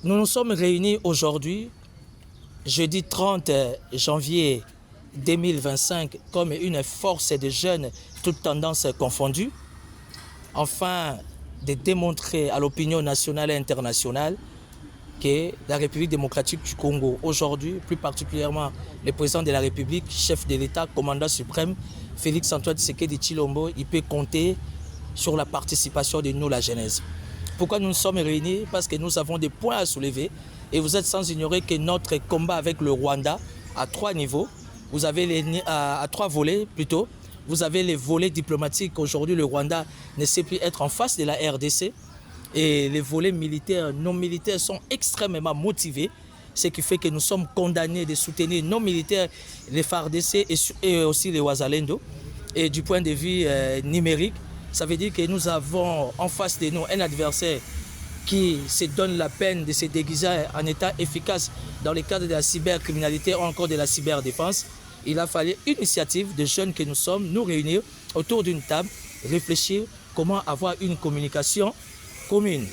Nous nous sommes réunis aujourd'hui, jeudi 30 janvier 2025, comme une force de jeunes, toutes tendances confondues, afin de démontrer à l'opinion nationale et internationale que la République démocratique du Congo, aujourd'hui, plus particulièrement le président de la République, chef de l'État, commandant suprême, Félix-Antoine Tshisekedi Tshilombo, il peut compter sur la participation de nous, la jeunesse. Pourquoi nous nous sommes réunis? Parce que nous avons des points à soulever et vous êtes sans ignorer que notre combat avec le Rwanda à 3 niveaux, vous avez à 3 volets plutôt. Vous avez les volets diplomatiques. Aujourd'hui, le Rwanda ne sait plus être en face de la RDC. Et les volets militaires, non militaires sont extrêmement motivés. Ce qui fait que nous sommes condamnés de soutenir nos militaires, les FARDC et aussi les Wazalendo. Et du point de vue numérique, ça veut dire que nous avons en face de nous un adversaire qui se donne la peine de se déguiser en état efficace dans le cadre de la cybercriminalité ou encore de la cyberdéfense. Il a fallu une initiative de jeunes que nous sommes, nous réunir autour d'une table, réfléchir comment avoir une communication commune.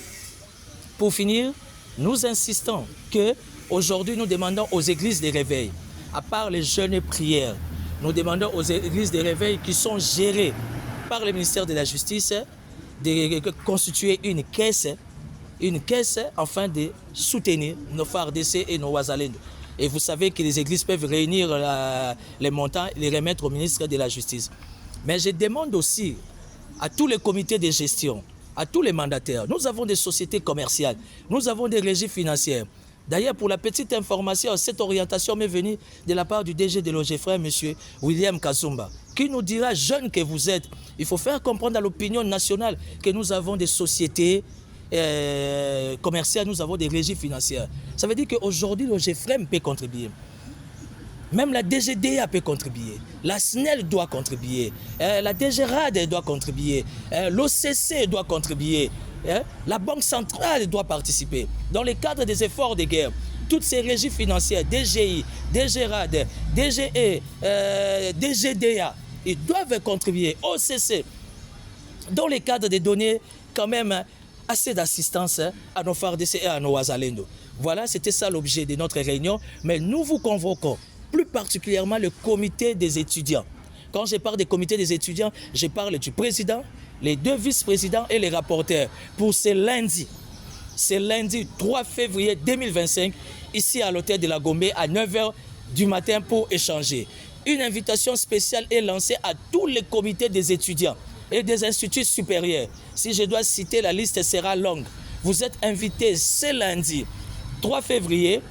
Pour finir, nous insistons que aujourd'hui nous demandons aux églises de réveil, à part les jeunes prières, nous demandons aux églises de réveil qui sont gérées par le ministère de la Justice de constituer une caisse afin de soutenir nos FARDC et nos Wazalendo. Et vous savez que les églises peuvent réunir les montants et les remettre au ministre de la Justice. Mais je demande aussi à tous les comités de gestion, à tous les mandataires, nous avons des sociétés commerciales, nous avons des régies financières. D'ailleurs, pour la petite information, cette orientation m'est venue de la part du DG de l'OGFRA, M. William Kazumba, qui nous dira, jeunes que vous êtes, il faut faire comprendre à l'opinion nationale que nous avons des sociétés commerciales, nous avons des régies financières. Ça veut dire qu'aujourd'hui, l'OGFRA peut contribuer. Même la DGDA peut contribuer, la SNEL doit contribuer, la DGRAD doit contribuer, l'OCC doit contribuer, la Banque centrale doit participer. Dans le cadre des efforts de guerre, toutes ces régies financières, DGI, DGRAD, DGE, DGDA, ils doivent contribuer, OCC, dans le cadre de donner quand même assez d'assistance à nos FARDC et à nos Wazalendo. Voilà, c'était ça l'objet de notre réunion, mais nous vous convoquons plus particulièrement le comité des étudiants. Quand je parle des comités des étudiants, je parle du président, les 2 vice-présidents et les rapporteurs. Pour ce lundi 3 février 2025, ici à l'hôtel de la Gombe à 9h du matin pour échanger. Une invitation spéciale est lancée à tous les comités des étudiants et des instituts supérieurs. Si je dois citer, la liste sera longue. Vous êtes invités ce lundi 3 février,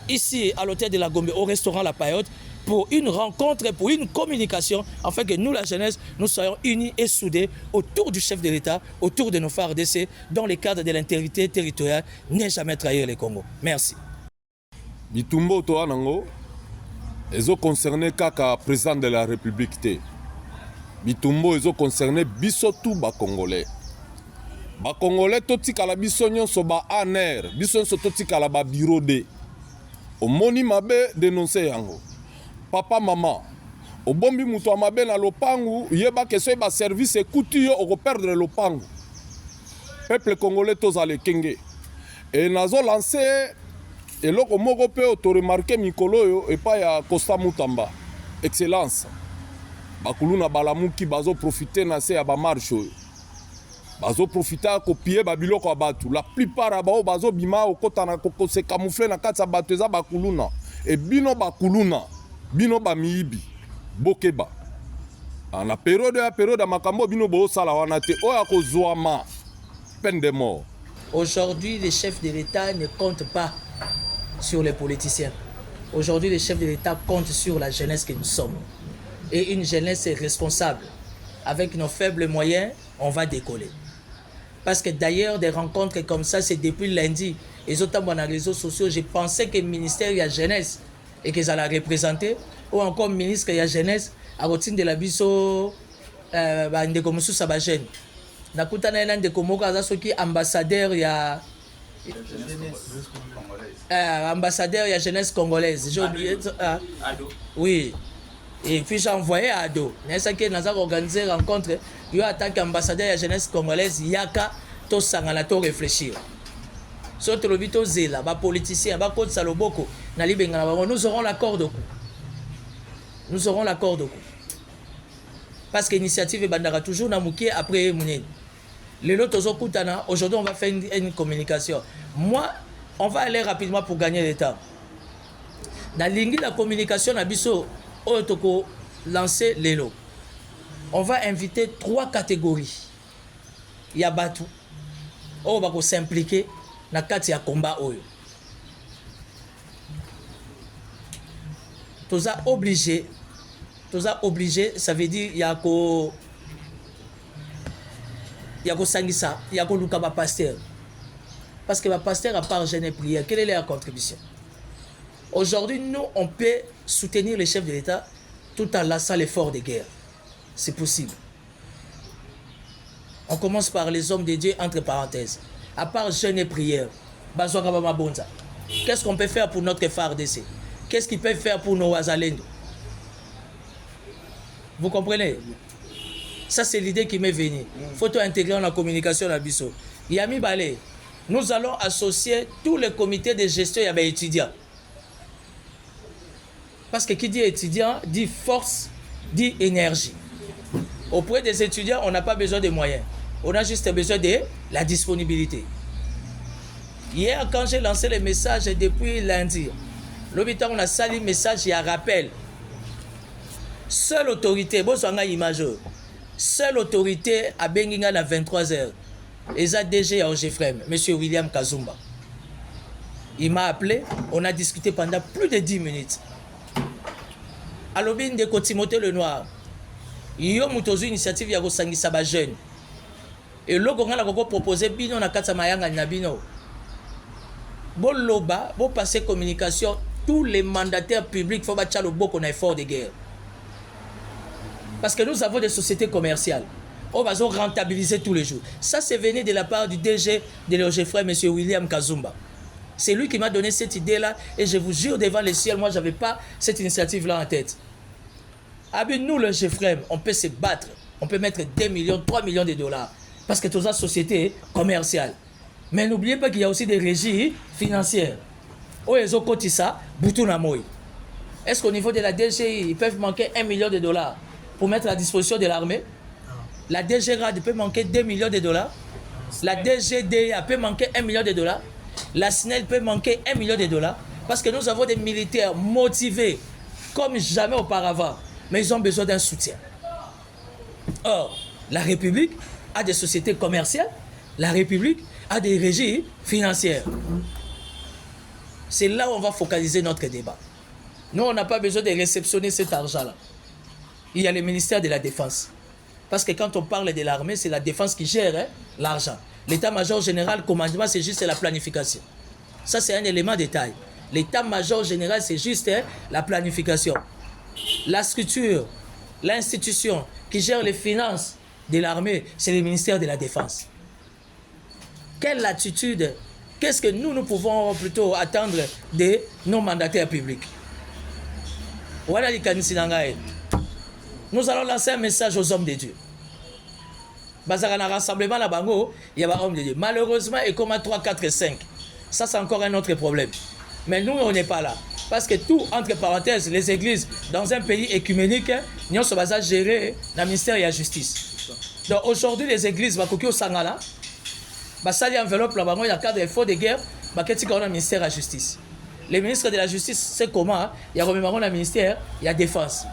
ici à l'hôtel de la Gombe, au restaurant La Payotte, pour une rencontre, pour une communication, afin que nous, la jeunesse, nous soyons unis et soudés autour du chef de l'État, autour de nos FARDC, dans le cadre de l'intégrité territoriale, ne jamais trahir le Congo. Merci. Bitumbo Toanango, ils ont concerné kaka président de la République. Bitumbo, ils ont concerné bisotou ba Congolais. Ba Congolais, totikala bisonyon so ba aner, bisonyon so totikala ba bureau de. Omoni mabe dénoncé yango. Papa, maman, au bombi muto mabe na lopangu, yeba que ce service écouti yo au perdre le lopangu. Peuple congolais tous à kenge. Et nazo lancé et loko moko pe auto remarqué mikolo yo et pas ya Costa Mutamba. Excellence. Bakuluna balamuki bazo profiter na se ya ba marche. Bazo profiter ko pied babiloko abatu. La plupart abao bazo bima o kota na koko se camoufler na katsa batu za bakuluna. Et bino bakuluna, bino bamiibi, bokeba. En la période ya makambo bino bo sala wana te oya ko zoama peine de mort. Aujourd'hui, les chefs de l'État ne comptent pas sur les politiciens. Aujourd'hui, les chefs de l'État comptent sur la jeunesse que nous sommes. Et une jeunesse responsable. Avec nos faibles moyens, on va décoller. Parce que d'ailleurs, des rencontres comme ça, c'est depuis lundi. Et autant dans les réseaux sociaux, je pensais que le ministère de la jeunesse et que ça l'a représenté, ou encore le ministre de la jeunesse, à routine de la biso, de comme ça, va jeune. Nakutana ena de komoko azasoki ambassadeur ya ambassadeur ya jeunesse congolaise. J'ai oublié oui. Et puis j'ai envoyé à Ado. Nessa qui n'a organisé rencontre, yo en tant qu'ambassadeur ya jeunesse congolaise yaka to sangana to réfléchir. Surtout le vito zela, ba politicien, ba code saloboko, na libenga na nous aurons l'accord de coup. Nous aurons l'accord de coup. Parce que l'initiative est bandara toujours na mouké après mounene. Les autres aujourd'hui on va faire une communication. Moi, on va aller rapidement pour gagner le temps. Dans la communication, on lancer l'élo. On va inviter 3 catégories. Il y a Batou. On va s'impliquer dans le combat. Tous obligé, ça veut dire il y a sangisa, il y a luka ba pasteur. Parce que le pasteur, à part jeûne et prière, quelle est leur contribution? Aujourd'hui, nous, on peut soutenir les chefs de l'État tout en laissant l'effort de guerre. C'est possible. On commence par les hommes de Dieu, entre parenthèses. À part jeûne et prière, qu'est-ce qu'on peut faire pour notre FARDC? Qu'est-ce qu'ils peuvent faire pour nos Azalendo? Vous comprenez? Ça, c'est l'idée qui m'est venue. Il faut tout intégrer dans la communication à Bisso. Yami Balé, nous allons associer tous les comités de gestion et les étudiants. Parce que qui dit étudiant, dit force, dit énergie. Auprès des étudiants, on n'a pas besoin de moyens. On a juste besoin de la disponibilité. Hier, quand j'ai lancé les messages depuis lundi, l'hôpital, on a sali le message, il y a rappel. Seule autorité, bon, c'est image. Seule autorité à Benginga à 23h. Et ça, DG à Ogefrem, M. William Kazumba. Il m'a appelé, on a discuté pendant plus de 10 minutes. À l'obin de Timothée Lenoir, il y a une initiative qui a été jeune. Et là, on a proposé Bino na Katsamayanga Nabino. Bon loba, bon passer communication, tous les mandataires publics, il faut battre le beau qu'on a effort de guerre. Parce que nous avons des sociétés commerciales. On va rentabiliser tous les jours. Ça, c'est venu de la part du DG de l'OGFREM, M. William Kazumba. C'est lui qui m'a donné cette idée-là. Et je vous jure, devant les ciels, moi, je n'avais pas cette initiative-là en tête. Ah bien, nous, le GFREM, on peut se battre. On peut mettre 2 millions, 3 millions de dollars. Parce que toutes les sociétés commerciales. Mais n'oubliez pas qu'il y a aussi des régies financières. Oh, ils ont coté ça, bouton à moi. Est-ce qu'au niveau de la DGI, ils peuvent manquer 1 million de dollars pour mettre à disposition de l'armée? La DGRAD peut manquer 2 millions de dollars. La DGDA peut manquer 1 million de dollars. La SNEL peut manquer 1 million de dollars. Parce que nous avons des militaires motivés comme jamais auparavant. Mais ils ont besoin d'un soutien. Or, la République a des sociétés commerciales. La République a des régies financières. C'est là où on va focaliser notre débat. Nous, on n'a pas besoin de réceptionner cet argent-là. Il y a le ministère de la Défense. Parce que quand on parle de l'armée, c'est la défense qui gère l'argent. L'état-major général, commandement, c'est juste la planification. Ça, c'est un élément de détail. L'état-major général, c'est juste la planification. La structure, l'institution qui gère les finances de l'armée, c'est le ministère de la Défense. Quelle attitude, qu'est-ce que nous pouvons plutôt attendre de nos mandataires publics? Voilà les Kanisinangaï. Nous allons lancer un message aux hommes de Dieu. Bazarana rassemblement la bango, il y a des hommes de Dieu. Malheureusement, et comme à 3, 4 et 5, ça c'est encore un autre problème. Mais nous, on n'est pas là. Parce que tout, entre parenthèses, les églises, dans un pays écuménique, nous sommes gérés dans le ministère de la Justice. Donc aujourd'hui, les églises, au Sangala, ça y enveloppe là-bas, il y a cadre d'effort de guerre, il y a un ministère de la Justice. Les ministres de la Justice, c'est comment? Il y a un ministère, il y a Défense.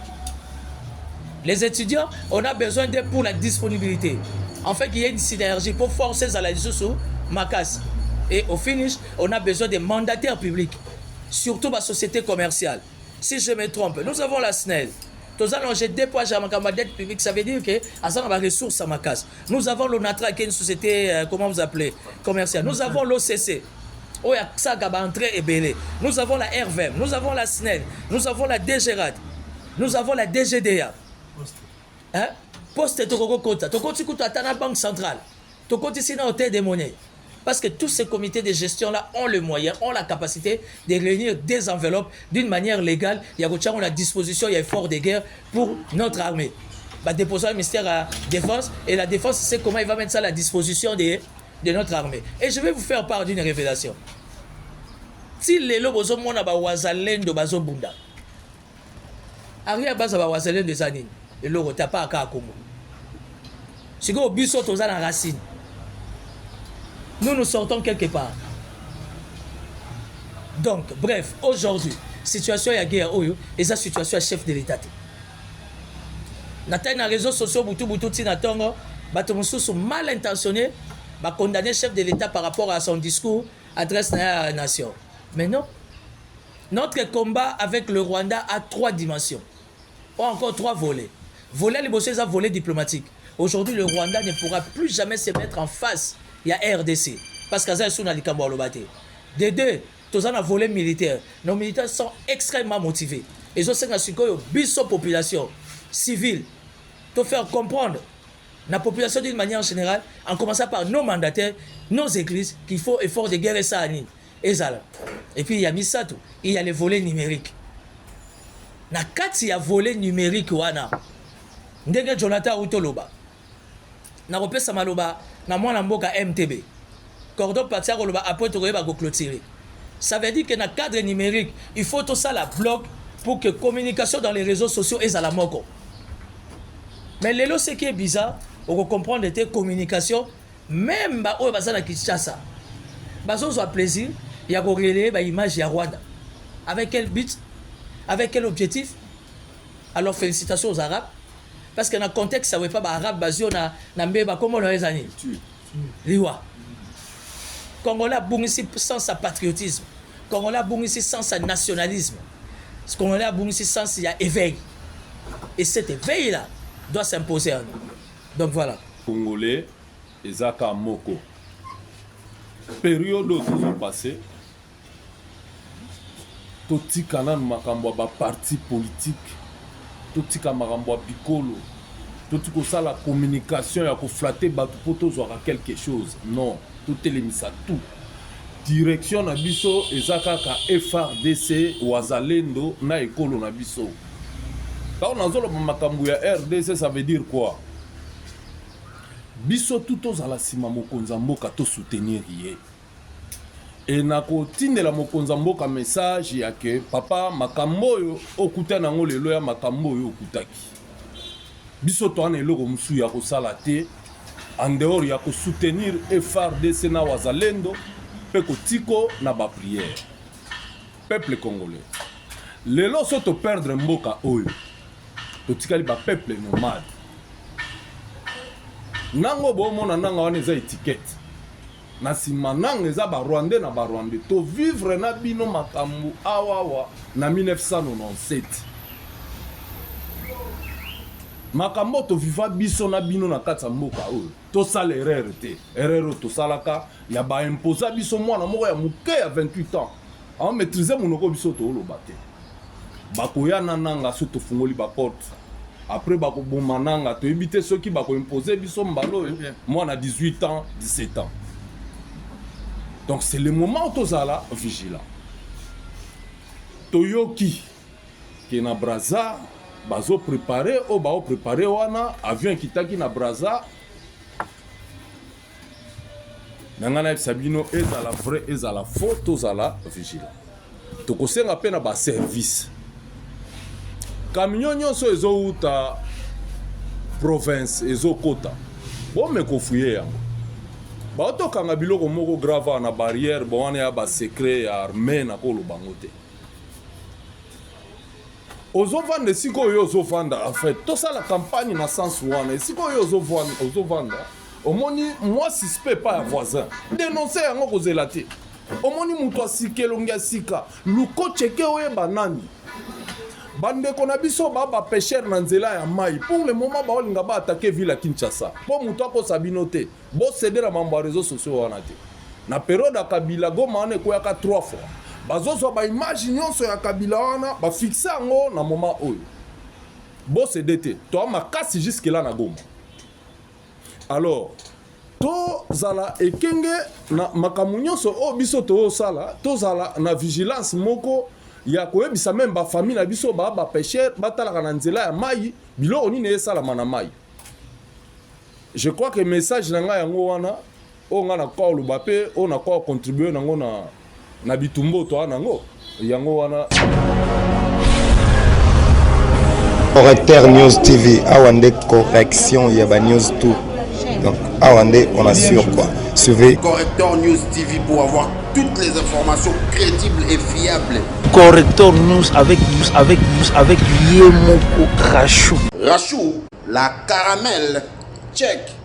Les étudiants, on a besoin d'eux pour la disponibilité. En fait, il y a une synergie pour forcer à la sous Makas. Et au finish, on a besoin des mandataires publics, surtout la société commerciale. Si je me trompe, nous avons la SNEL. Nous allons j'ai déposer à ma dette publique, ça veut dire que ça a des ressources à Makas. Nous avons l'ONATRA qui est une société, comment vous appelez, commerciale. Nous avons l'OCC. Oh, ça a entré et belé. Nous avons la RVM, nous avons la SNEL, nous avons la DGRAD, nous avons la DGDA. Hein? Poste Tokoko Kota, Tokoti Kuta Tana Banque Centrale, Tokoti Sina Hôtel des Monnaies. Parce que tous ces comités de gestion-là ont le moyen, ont la capacité de réunir des enveloppes d'une manière légale. Il y a la disposition, il y a effort de guerre pour notre armée. Déposer le ministère à la Défense, et la Défense sait comment il va mettre ça à la disposition de notre armée. Et je vais vous faire part d'une révélation. Si les lobos ont mon wazalendo bazo bunda. Aria baza wazalendo des années. Le logo tapa aka Congo. Si go biso toza na racine. Nous sortons quelque part. Donc, bref, aujourd'hui, situation ya guerre oyo, et sa situation à chef de l'État. Dans les réseaux sociaux, butu tina tongo, bato mususu mal intentionnés, ba condamner chef de l'État par rapport à son discours adresse à la nation. Mais non. Notre combat avec le Rwanda a 3 dimensions. Ou encore 3 volets. Volet les bossés, volet diplomatique. Aujourd'hui, le Rwanda ne pourra plus jamais se mettre en face. Il y a RDC. Parce que ça, c'est une alikambo à l'obate. De 2, tous en volet militaire. Nos militaires sont extrêmement motivés. Ils ont 5 biso population civile. Pour faire comprendre la population d'une manière générale, en commençant par nos mandataires, nos églises, qu'il faut effort de guerre et ça. Et puis il y a Misato, il y a les volets numériques. Na kati ya volet numérique wana. Ndenge Jonathan Utoloba. Na repesa maloba na mwana mboka MTB. Cordon partia koloba après to ba clôturer. Ça veut dire que dans le cadre numérique, il faut tout ça la bloc pour que communication dans les réseaux sociaux est à la moko. Mais lelo ce qui est bizarre, on comprend que communication même ba o bazana Kinshasa. Bazo zo plaisir, il y a relayer ba image ya Rwanda. Avec quel but? Avec quel objectif? Alors félicitations aux Arabes parce que dans le contexte ça veut pas ba arabe bazio na mbeba comme on les années. Liwa. Congolais bungisi sans sa patriotisme. Congolais bungisi sans sa nationalisme. Congolais bungisi sans il y a éveil. Et cet éveil là doit s'imposer à nous. Donc voilà. Congolais, Ezaka Moko. Période où ils ont passé, Toti Kanan Makambo ba parti politique, Toti Kamarambo Bikolo, Toti Kosa la communication, ya ko flatter batu poto zora quelque chose. Non, tout élimisa tout. Direction na biso Ezaka ka FRDC Wazalendo na ekolo na biso. Quand on a zolo makambu ya RDC, ça veut dire quoi? Biso tout aux ala sima mokonza mboka to soutenir yé. Et na ko tindela mokonza mboka message ya ke papa makambo yo okuta nango lelo ya makambo yo okutaki. Biso to ana eloko musu ya ko sala te en dehors ya ko soutenir FRDC na Wazalendo pe ko tiko na ba prière. Peuple congolais. Lelo soto perdre mboka oyo. Totikali ba peuple nomade. Nango bomona nanga wana eza étiquette. Na sima nanga eza ba Rwandais na ba Rwandais. To vivre na bino makambu awawa na 1997. Makambo to viva biso na bino na kati ya mboka oyo. To sala erreur te. Erreur to salaka ya ba imposa biso mwana moko ya muke ya 28 ans. En maîtriser monoko biso to oloba te. Bakoya na nanga so to fungoli ba porte. Après bako bomananga to éviter ceux qui bako imposer biso mbalo moi na 18 ans 17 ans. Donc c'est le moment où tozala vigilant. Toyoki qui na Brazza bazo préparer o bao préparer wana avion kitaki na Brazza. Nangana Sabino ezala vrai ezala faux tozala vigilant. Tokosenga pe na ba service. Camion nyonso ezouta province ezokota bome kofuye yango baotokanga biloko moko grave na barrière bona ya ba secret ya armée na koloba ngo te ozovanda siko oyo ozovanda en fait tosala campagne na sens wana siko oyo ozovanda omoni moi suspect pas ya voisin dénoncer yango kozela te omoni muto asikelongi asika luko cheke oyeba nani bande kona biso ba pêcheur na nzela ya mai pour le moment ba olinga ba attaquer ville à Kinshasa po muto ko sabino te bo céder na mambo réseaux sociaux wana te na période ya Kabila Goma ne ko yaka 3 fois bazozo ba image nyonso ya Kabila wana ba fixer ngo na moment oyo bo céder te to ma kasi jusque là na Goma alors to zala ekenge na makamunyoso o biso to sala to zala na vigilance moko ya koyebisa même ba famille na biso ba pêcheur batalaka na nzela ya mai biloko nini esala mana mai. Je crois que message na nga yango wana on a quoi le bapé, on a quoi contribuer nango na bitumbo to nango. Yango wana. Correcteur News TV, Awande correction, Yaba News tout. Donc Awande, on assure quoi. Suivez Correcteur News TV pour avoir toutes les informations crédibles et fiables. Correcteur News avec Yemoko Rachou. Rachou, la caramel, check.